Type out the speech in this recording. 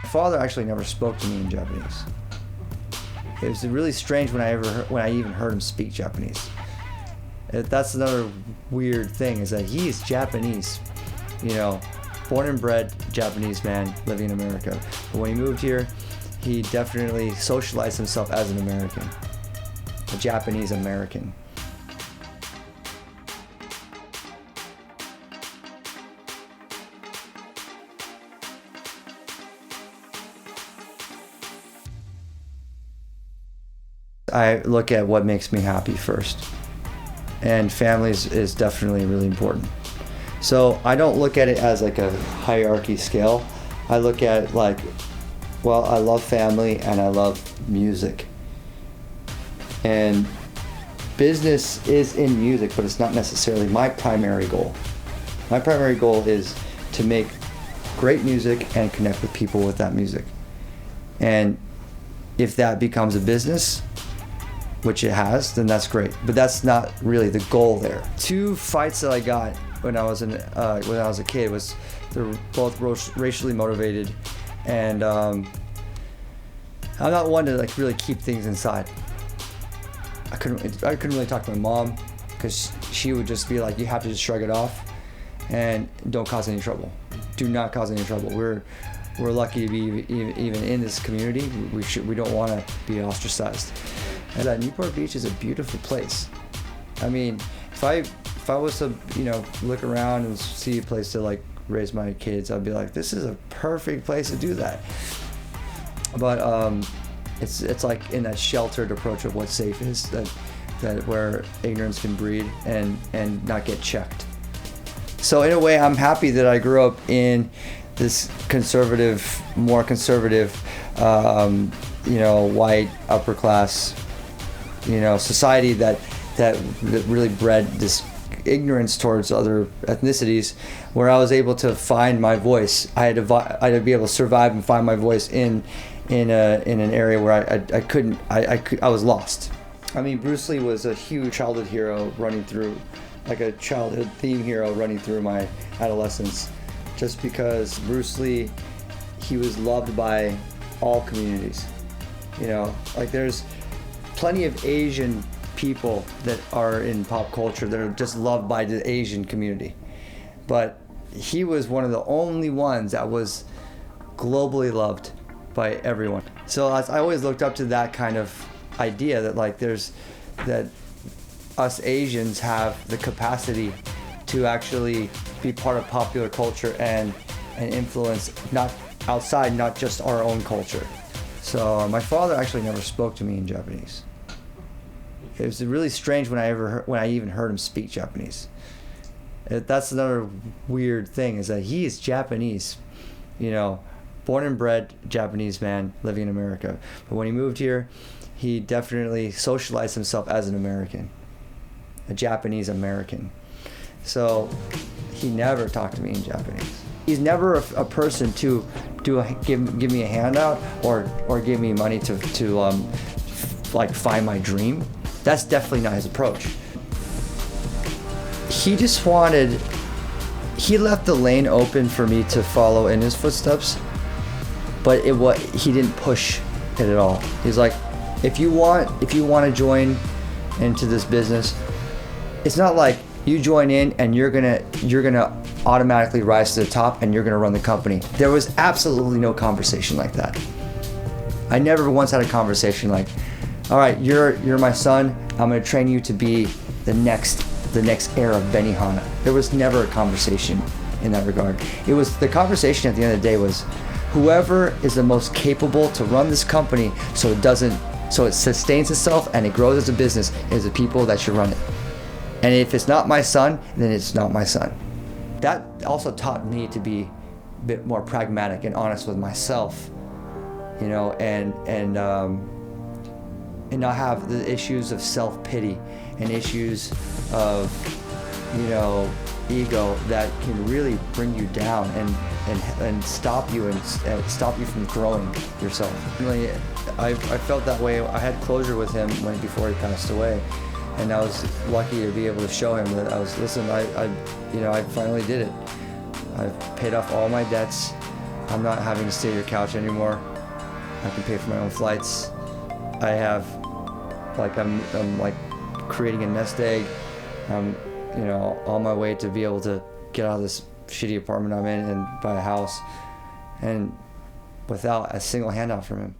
My father actually never spoke to me in Japanese. It was really strange when I even heard him speak Japanese. That's another weird thing, is that he is Japanese, you know, born and bred Japanese man living in America. But when he moved here, he definitely socialized himself as an American, a Japanese American. I look at what makes me happy first, and family is definitely really important. So I don't look at it as like a hierarchy scale. I look at it like, well, I love family and I love music. And business is in music, but it's not necessarily my primary goal. My primary goal is to make great music and connect with people with that music. And if that becomes a business, which it has, then that's great. But that's not really the goal there. 2 fights that I got when I was a kid they're both racially motivated, and I'm not one to like really keep things inside. I couldn't really talk to my mom, because she would just be like, you have to just shrug it off and don't cause any trouble. Do not cause any trouble. We're lucky to be even in this community. We don't want to be ostracized. And Newport Beach is a beautiful place. I mean, if I was to, you know, look around and see a place to like raise my kids, I'd be like, this is a perfect place to do that. But it's like in that sheltered approach of what safe is, that where ignorance can breed and not get checked. So in a way, I'm happy that I grew up in this more conservative, you know, white upper class, you know, society that really bred this ignorance towards other ethnicities, where I was able to find my voice. I had to be able to survive and find my voice in an area where I was lost. I mean, Bruce Lee was a huge childhood hero running through, like a childhood theme hero running through my adolescence, just because Bruce Lee, he was loved by all communities. You know, like there's plenty of Asian people that are in pop culture that are just loved by the Asian community. But he was one of the only ones that was globally loved by everyone. So I always looked up to that kind of idea, that like that us Asians have the capacity to actually be part of popular culture and influence not just our own culture. So my father actually never spoke to me in Japanese. It was really strange when I even heard him speak Japanese. That's another weird thing, is that he is Japanese, you know, born and bred Japanese man living in America. But when he moved here, he definitely socialized himself as an American, a Japanese American. So he never talked to me in Japanese. He's never a person to give me a handout or give me money to like find my dream. That's definitely not his approach. He just he left the lane open for me to follow in his footsteps, but he didn't push it at all. He's like, if you want to join into this business, it's not like you join in and you're gonna automatically rise to the top and you're gonna run the company. There was absolutely no conversation like that. I never once had a conversation like, all right, you're my son, I'm gonna train you to be the next era of Benihana. There was never a conversation in that regard. It was, the conversation at the end of the day was, whoever is the most capable to run this company so it sustains itself and it grows as a business is the people that should run it. And if it's not my son, then it's not my son. That also taught me to be a bit more pragmatic and honest with myself, you know, and not have the issues of self-pity and issues of, you know, ego that can really bring you down and stop you stop you from growing yourself. Really, I felt that way. I had closure with him before he passed away, and I was lucky to be able to show him that I finally did it. I've paid off all my debts. I'm not having to stay at your couch anymore. I can pay for my own flights. I have, like, I'm like creating a nest egg. I'm, you know, on my way to be able to get out of this shitty apartment I'm in and buy a house, and without a single handout from him.